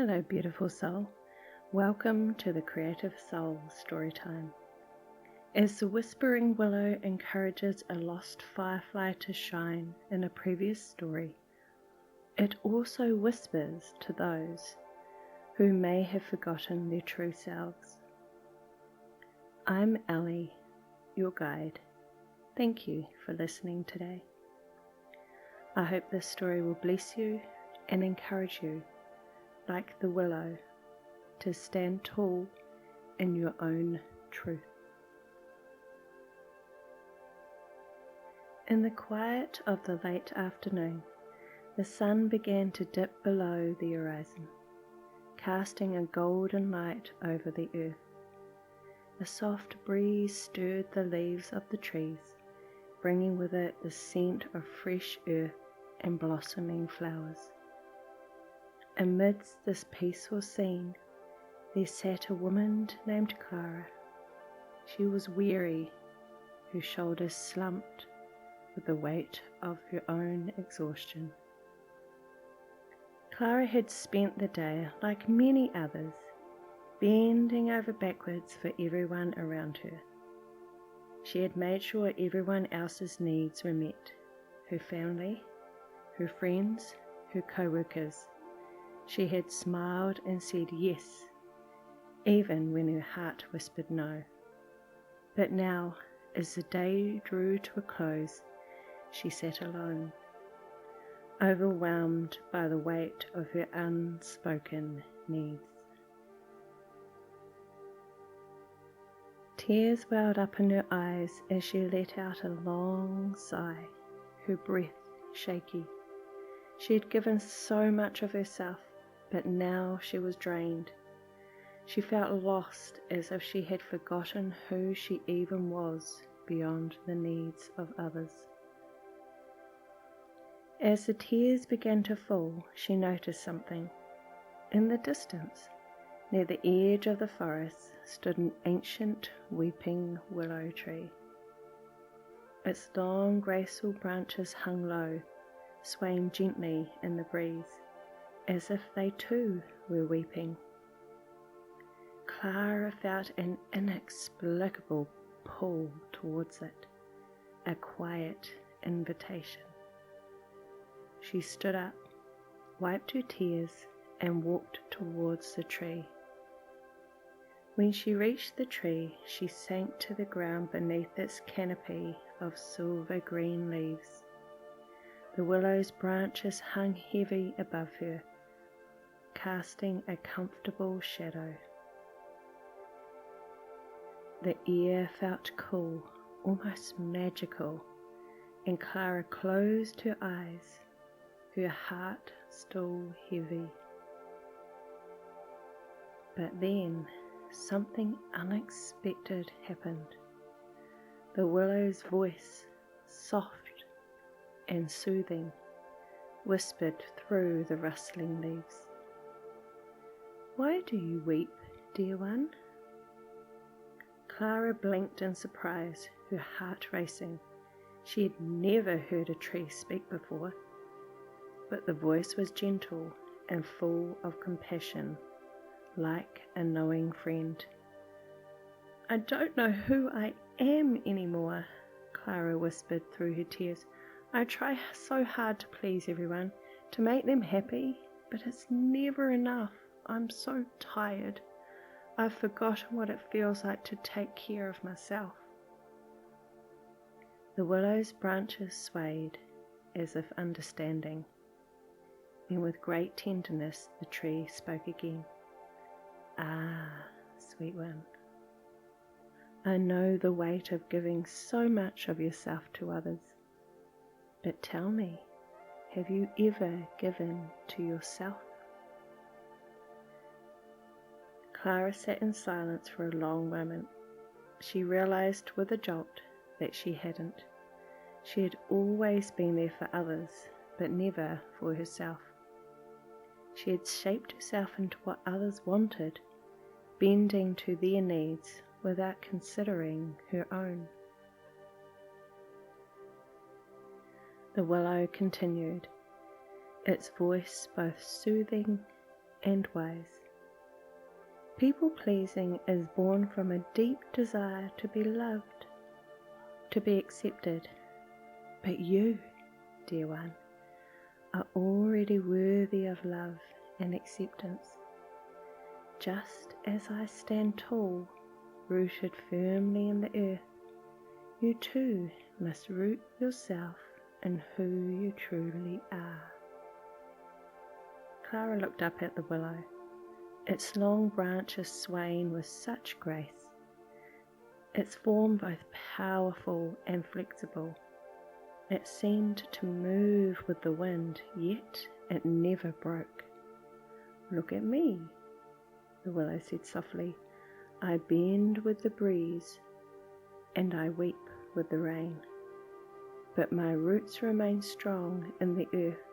Hello, beautiful soul. Welcome to the Creative Soul Storytime. As the whispering willow encourages a lost firefly to shine in a previous story, it also whispers to those who may have forgotten their true selves. I'm Aley, your guide. Thank you for listening today. I hope this story will bless you and encourage you, like the willow, to stand tall in your own truth. In the quiet of the late afternoon, the sun began to dip below the horizon, casting a golden light over the earth. A soft breeze stirred the leaves of the trees, bringing with it the scent of fresh earth and blossoming flowers. Amidst this peaceful scene, there sat a woman named Clara. She was weary, her shoulders slumped with the weight of her own exhaustion. Clara had spent the day, like many others, bending over backwards for everyone around her. She had made sure everyone else's needs were met, her family, her friends, her co-workers. She had smiled and said yes, even when her heart whispered no. But now, as the day drew to a close, she sat alone, overwhelmed by the weight of her unspoken needs. Tears welled up in her eyes as she let out a long sigh, her breath shaky. She had given so much of herself, but now she was drained. She felt lost, as if she had forgotten who she even was beyond the needs of others. As the tears began to fall, she noticed something. In the distance, near the edge of the forest, stood an ancient weeping willow tree. Its long, graceful branches hung low, swaying gently in the breeze, as if they too were weeping. Clara felt an inexplicable pull towards it, a quiet invitation. She stood up, wiped her tears, and walked towards the tree. When she reached the tree, she sank to the ground beneath its canopy of silver green leaves. The willow's branches hung heavy above her, casting a comfortable shadow. The air felt cool, almost magical, and Clara closed her eyes, her heart still heavy. But then something unexpected happened. The willow's voice, soft and soothing, whispered through the rustling leaves. "Why do you weep, dear one?" Clara blinked in surprise, her heart racing. She had never heard a tree speak before, but the voice was gentle and full of compassion, like a knowing friend. "I don't know who I am anymore," Clara whispered through her tears. "I try so hard to please everyone, to make them happy, but it's never enough. I'm so tired. I've forgotten what it feels like to take care of myself." The willow's branches swayed, as if understanding. Then with great tenderness the tree spoke again. "Ah, sweet one, I know the weight of giving so much of yourself to others. But tell me, have you ever given to yourself?" Clara sat in silence for a long moment. She realized with a jolt that she hadn't. She had always been there for others, but never for herself. She had shaped herself into what others wanted, bending to their needs without considering her own. The willow continued, its voice both soothing and wise. People-pleasing is born from a deep desire to be loved, to be accepted. But you, dear one, are already worthy of love and acceptance. Just as I stand tall, rooted firmly in the earth, you too must root yourself in who you truly are. Clara looked up at the willow, its long branches swaying with such grace, its form both powerful and flexible. It seemed to move with the wind, yet it never broke. "Look at me," the willow said softly. "I bend with the breeze, and I weep with the rain. But my roots remain strong in the earth.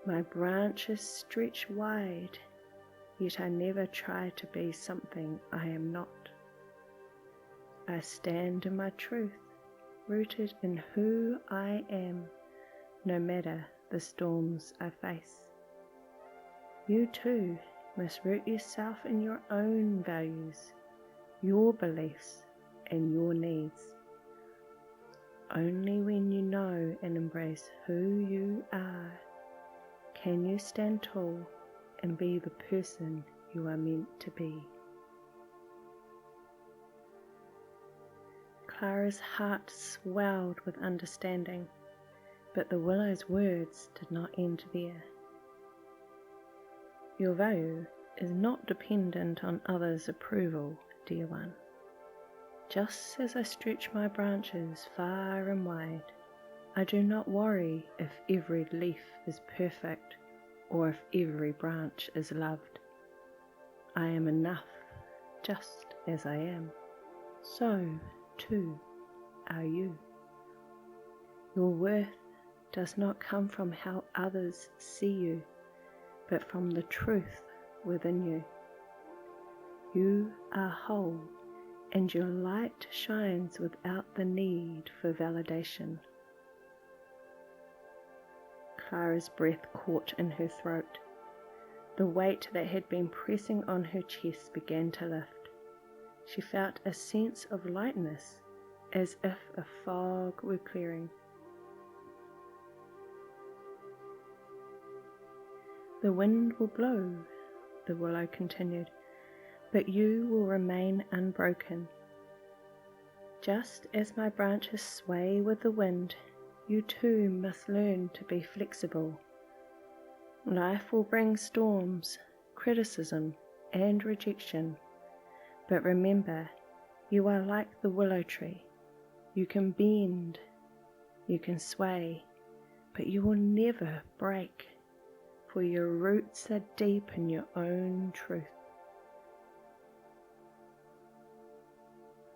My branches stretch wide, yet I never try to be something I am not. I stand in my truth, rooted in who I am, no matter the storms I face. You too must root yourself in your own values, your beliefs, and your needs. Only when you know and embrace who you are can you stand tall and be the person you are meant to be." Clara's heart swelled with understanding, but the willow's words did not end there. "Your value is not dependent on others' approval, dear one. Just as I stretch my branches far and wide, I do not worry if every leaf is perfect or if every branch is loved. I am enough just as I am. So, too, are you. Your worth does not come from how others see you, but from the truth within you. You are whole, and your light shines without the need for validation." Clara's breath caught in her throat. The weight that had been pressing on her chest began to lift. She felt a sense of lightness, as if a fog were clearing. "The wind will blow," the willow continued, "but you will remain unbroken. Just as my branches sway with the wind, you too must learn to be flexible. Life will bring storms, criticism, and rejection, but remember, you are like the willow tree. You can bend, you can sway, but you will never break, for your roots are deep in your own truth."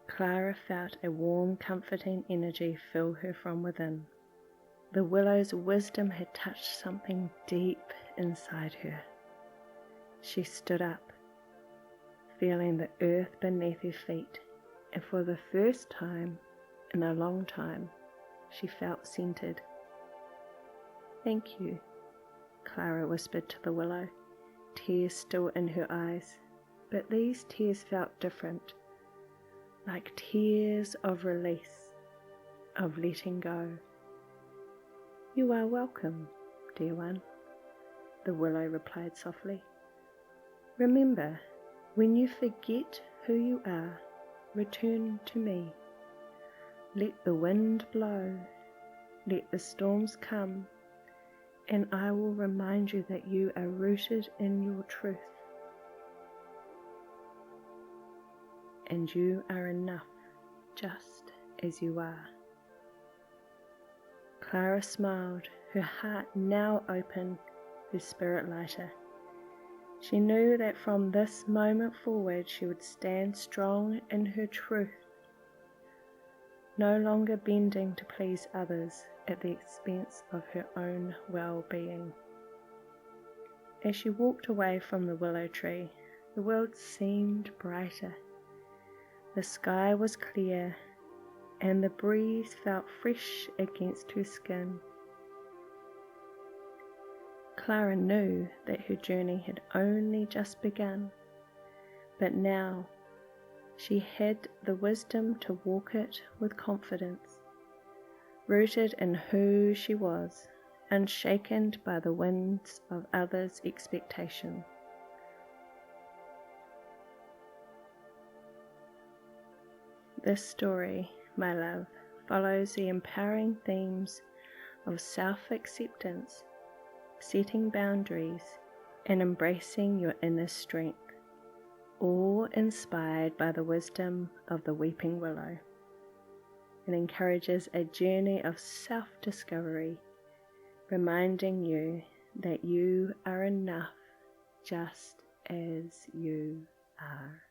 Clara felt a warm, comforting energy fill her from within. The willow's wisdom had touched something deep inside her. She stood up, feeling the earth beneath her feet, and for the first time in a long time, she felt centered. "Thank you," Clara whispered to the willow, tears still in her eyes, but these tears felt different, like tears of release, of letting go. "You are welcome, dear one," the willow replied softly. "Remember, when you forget who you are, return to me. Let the wind blow, let the storms come, and I will remind you that you are rooted in your truth. And you are enough just as you are." Clara smiled, her heart now open, her spirit lighter. She knew that from this moment forward she would stand strong in her truth, no longer bending to please others at the expense of her own well-being. As she walked away from the willow tree, the world seemed brighter. The sky was clear, and the breeze felt fresh against her skin. Clara knew that her journey had only just begun, but now she had the wisdom to walk it with confidence, rooted in who she was, unshaken by the winds of others' expectation. This story, my love, follows the empowering themes of self-acceptance, setting boundaries, and embracing your inner strength, all inspired by the wisdom of the Weeping Willow. It encourages a journey of self-discovery, reminding you that you are enough just as you are.